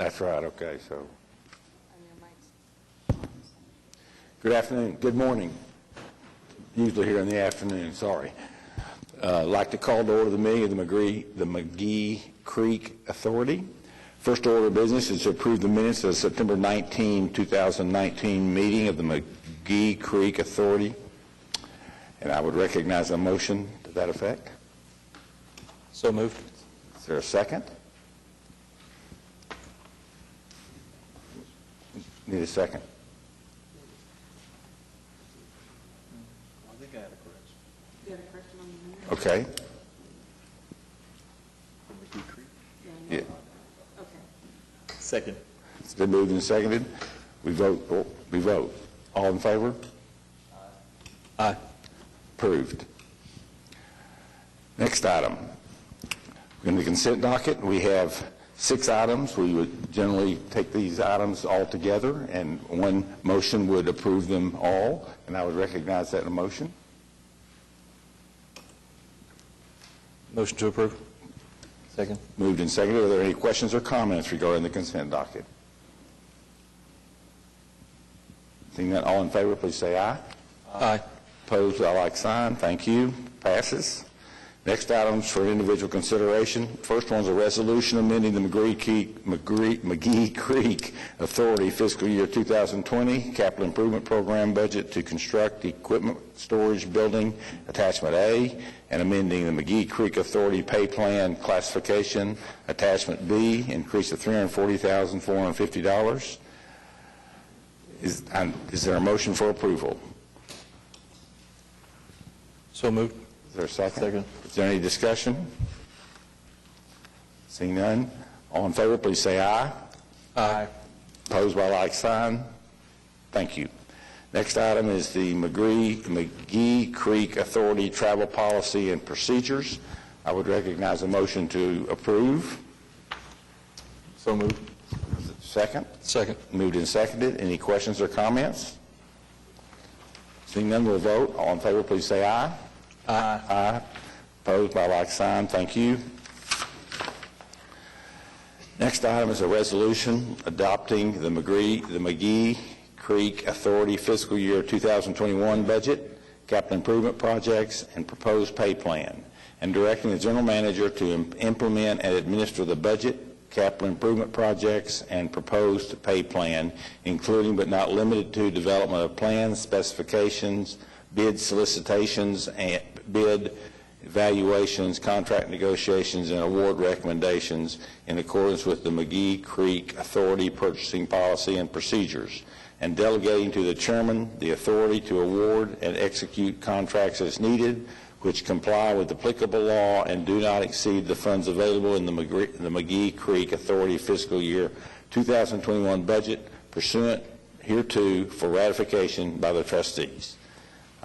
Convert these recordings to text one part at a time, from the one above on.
That's right, okay, so. Good afternoon, good morning. Usually here in the afternoon, sorry. I'd like to call to order the meeting of the McGee Creek Authority. First order of business is to approve the minutes of the September 19, 2019 meeting of the McGee Creek Authority. And I would recognize a motion to that effect. So moved. Is there a second? Need a second. I think I had a correction. You had a correction on the minute? Okay. McGee Creek? Yeah. Okay. Second. It's been moved and seconded. We vote. All in favor? Aye. Approved. Next item. In the consent docket, we have 6 items. We would generally take these items all together, and one motion would approve them all, and I would recognize that in a motion. Motion to approve. Second. Moved and seconded. Are there any questions or comments regarding the consent docket? Seeing that, all in favor, please say aye. Aye. Opposed, by like sign. Thank you. Passes. Next items for individual consideration. First one is a resolution amending the McGee Creek Authority fiscal year 2020 capital improvement program budget to construct equipment storage building attachment A, and amending the McGee Creek Authority pay plan classification attachment B, increase to $340,450. Is there a motion for approval? So moved. Is there a second? Second. Is there any discussion? Seeing none, all in favor, please say aye. Aye. Opposed by like sign. Thank you. Next item is the McGee Creek Authority travel policy and procedures. I would recognize a motion to approve. So moved. Second? Second. Moved and seconded. Any questions or comments? Seeing none, we'll vote. All in favor, please say aye. Aye. Aye. Opposed by like sign. Thank you. Next item is a resolution adopting the McGee Creek Authority fiscal year 2021 budget, capital improvement projects, and proposed pay plan, and directing the general manager to implement and administer the budget, capital improvement projects, and proposed pay plan, including but not limited to development of plans, specifications, bid solicitations, and bid evaluations, contract negotiations, and award recommendations in accordance with the McGee Creek Authority purchasing policy and procedures, and delegating to the chairman the authority to award and execute contracts as needed, which comply with applicable law and do not exceed the funds available in the McGee Creek Authority fiscal year 2021 budget pursuant hereto for ratification by the trustees.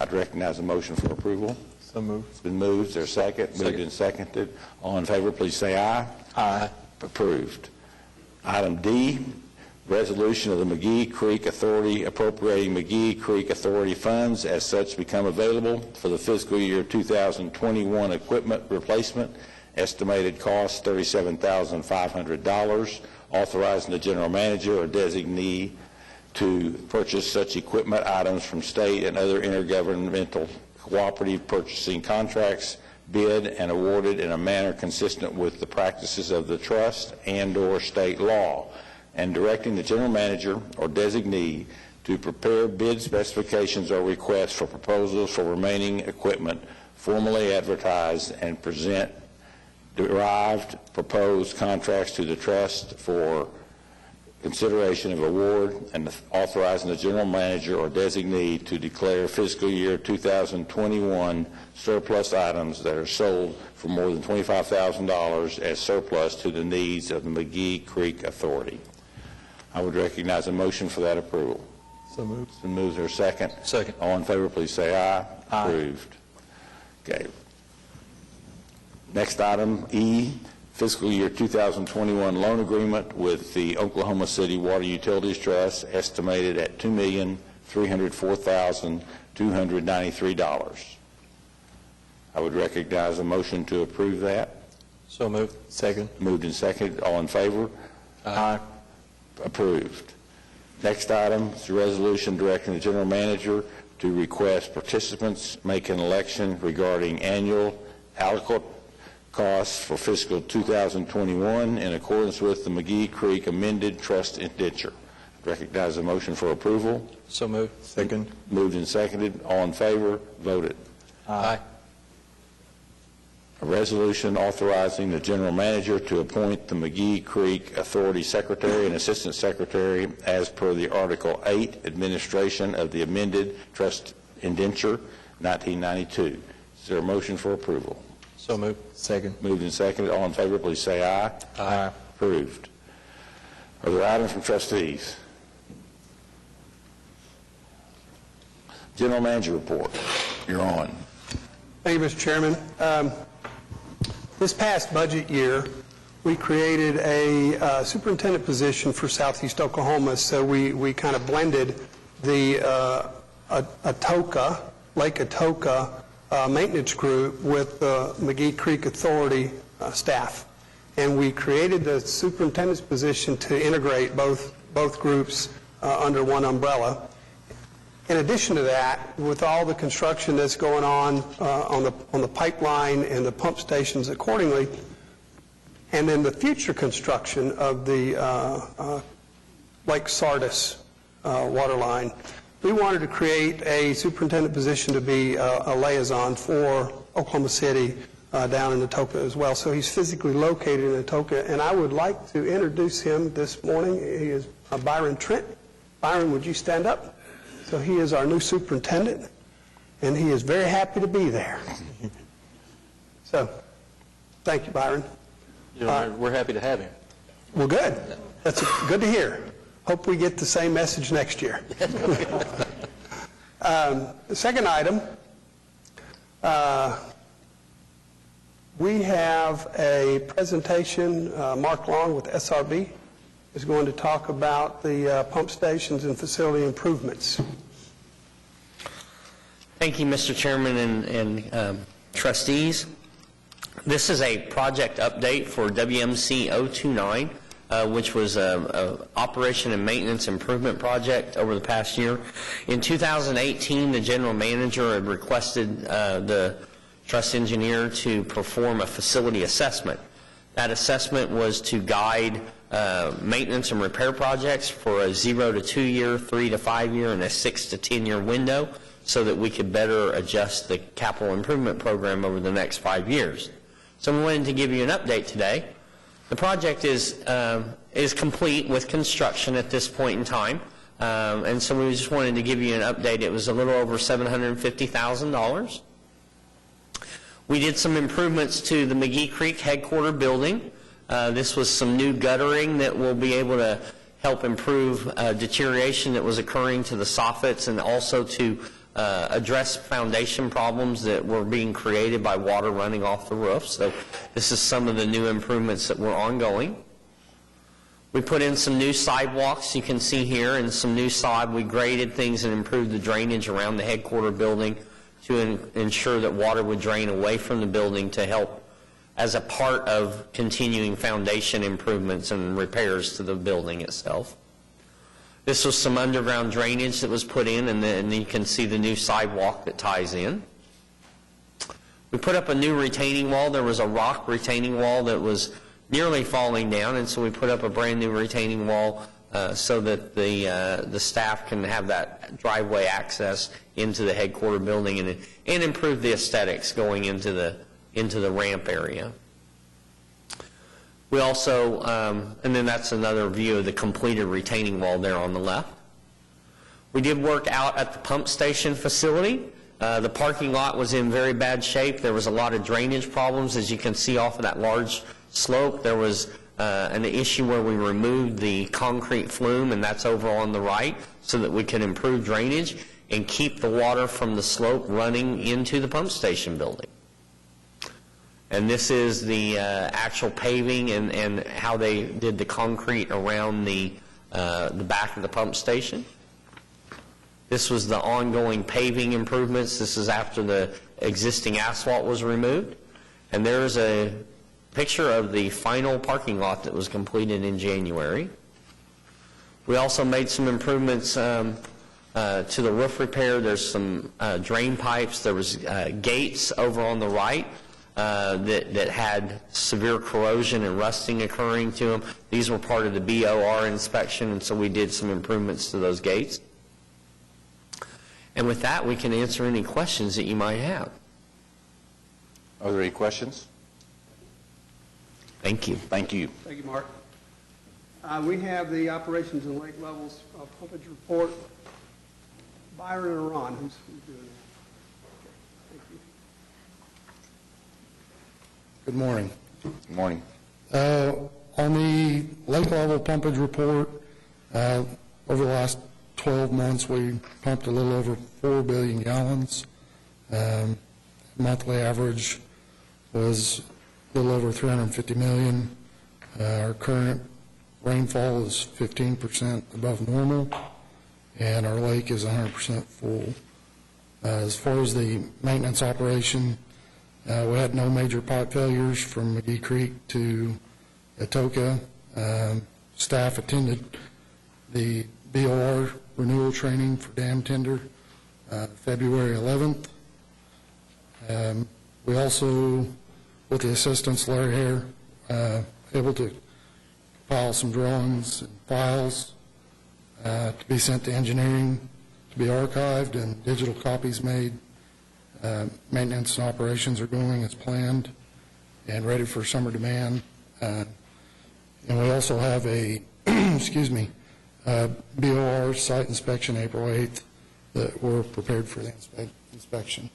I'd recognize a motion for approval. So moved. It's been moved. Is there a second? Second. Moved and seconded. All in favor, please say aye. Aye. Approved. Item D, resolution of the McGee Creek Authority appropriating McGee Creek Authority funds as such become available for the fiscal year 2021 equipment replacement. Estimated cost $37,500. Authorizing the general manager or designee to purchase such equipment items from state and other intergovernmental cooperative purchasing contracts, bid and awarded in a manner consistent with the practices of the trust and/or state law, and directing the general manager or designee to prepare bid specifications or requests for proposals for remaining equipment, formally advertise and present derived proposed contracts to the trust for consideration of award, and authorizing the general manager or designee to declare fiscal year 2021 surplus items that are sold for more than $25,000 as surplus to the needs of the McGee Creek Authority. I would recognize a motion for that approval. So moved. It's been moved. Is there a second? Second. All in favor, please say aye. Aye. Approved. Okay. Next item, E, fiscal year 2021 loan agreement with the Oklahoma City Water Utilities Trust, estimated at $2,304,293. I would recognize a motion to approve that. So moved. Second. Moved and seconded. All in favor? Aye. Approved. Next item is a resolution directing the general manager to request participants make an election regarding annual allocable costs for fiscal 2021 in accordance with the McGee Creek amended trust indenture. Recognize a motion for approval. So moved. Second. Moved and seconded. All in favor, voted. Aye. A resolution authorizing the general manager to appoint the McGee Creek Authority Secretary and Assistant Secretary as per the Article 8 Administration of the Amended Trust Indenture 1992. Is there a motion for approval? So moved. Second. Moved and seconded. All in favor, please say aye. Aye. Approved. Are there items from trustees? General manager report. You're on. Thank you, Mr. Chairman. This past budget year, we created a superintendent position for Southeast Oklahoma, so we kind of blended the Atoka, Lake Atoka maintenance group with the McGee Creek Authority staff. And we created the superintendent's position to integrate both groups under one umbrella. In addition to that, with all the construction that's going on the pipeline and the pump stations accordingly, and then the future construction of the Lake Sardis water line, we wanted to create a superintendent position to be a liaison for Oklahoma City down in Atoka as well. So he's physically located in Atoka, and I would like to introduce him this morning. He is Byron Trent. Byron, would you stand up? So he is our new superintendent, and he is very happy to be there. So, thank you, Byron. We're happy to have him. Well, good. That's good to hear. Hope we get the same message next year. The second item, we have a presentation. Mark Long with SRB is going to talk about the pump stations and facility improvements. Thank you, Mr. Chairman and trustees. This is a project update for WMC 029, which was an operation and maintenance improvement project over the past year. In 2018, the general manager had requested the trust engineer to perform a facility assessment. That assessment was to guide maintenance and repair projects for a 0 to 2 year, 3 to 5 year, and a 6 to 10 year window so that we could better adjust the capital improvement program over the next 5 years. So we wanted to give you an update today. The project is complete with construction at this point in time, and so we just wanted to give you an update. It was a little over $750,000. We did some improvements to the McGee Creek headquarter building. This was some new guttering that will be able to help improve deterioration that was occurring to the soffits, and also to address foundation problems that were being created by water running off the roof. So this is some of the new improvements that were ongoing. We put in some new sidewalks, you can see here, and some new sod. We graded things and improved the drainage around the headquarter building to ensure that water would drain away from the building to help as a part of continuing foundation improvements and repairs to the building itself. This was some underground drainage that was put in, and then you can see the new sidewalk that ties in. We put up a new retaining wall. There was a rock retaining wall that was nearly falling down, and so we put up a brand new retaining wall so that the staff can have that driveway access into the headquarter building and improve the aesthetics going into the ramp area. We also, and then that's another view of the completed retaining wall there on the left. We did work out at the pump station facility. The parking lot was in very bad shape. There was a lot of drainage problems. As you can see off of that large slope, there was an issue where we removed the concrete flume, and that's over on the right, so that we could improve drainage and keep the water from the slope running into the pump station building. And this is the actual paving and how they did the concrete around the back of the pump station. This was the ongoing paving improvements. This is after the existing asphalt was removed. And there's a picture of the final parking lot that was completed in January. We also made some improvements to the roof repair. There's some drain pipes. There was gates over on the right that had severe corrosion and rusting occurring to them. These were part of the BOR inspection, and so we did some improvements to those gates. And with that, we can answer any questions that you might have. Are there any questions? Thank you. Thank you. Thank you, Mark. We have the operations and lake levels pumpage report. Byron or Ron, who's doing that? Thank you. Good morning. Good morning. On the lake level pumpage report, over the last 12 months, we pumped a little over 4 billion gallons. Monthly average was a little over 350 million. Our current rainfall is 15% above normal, and our lake is 100% full. As far as the maintenance operation, we had no major pipe failures from McGee Creek to Atoka. Staff attended the BOR renewal training for dam tender February 11th. We also, with the assistance Larry Hare, able to compile some drawings and files to be sent to engineering to be archived and digital copies made. Maintenance and operations are going as planned and ready for summer demand. And we also have a, excuse me, BOR site inspection April 8th that we're prepared for the inspection.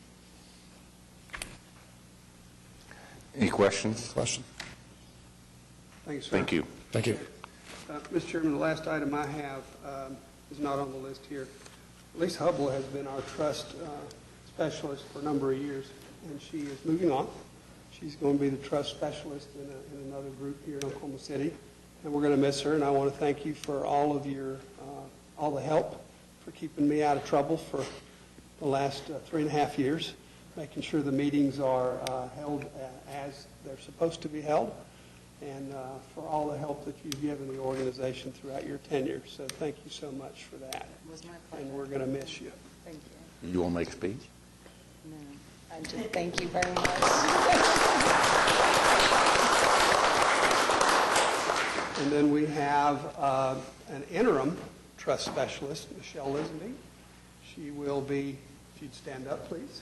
Any questions? Question? Thank you, sir. Thank you. Thank you. Mr. Chairman, the last item I have is not on the list here. Lisa Hubble has been our trust specialist for a number of years, and she is moving on. She's going to be the trust specialist in another group here in Oklahoma City, and we're going to miss her. And I want to thank you for all of your all the help for keeping me out of trouble for the last 3.5 years, making sure the meetings are held as they're supposed to be held, and for all the help that you've given the organization throughout your tenure. So thank you so much for that. It was my pleasure. And we're going to miss you. Thank you. You want to make a speech? No, I just thank you very much. And then we have an interim trust specialist, Michelle Lisenby. She will be, if you'd stand up, please.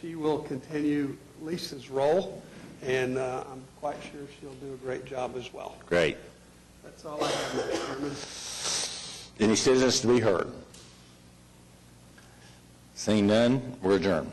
She will continue Lisa's role, and I'm quite sure she'll do a great job as well. Great. That's all I have, Mr. Chairman. Any citizens to be heard? Seeing none, we're adjourned.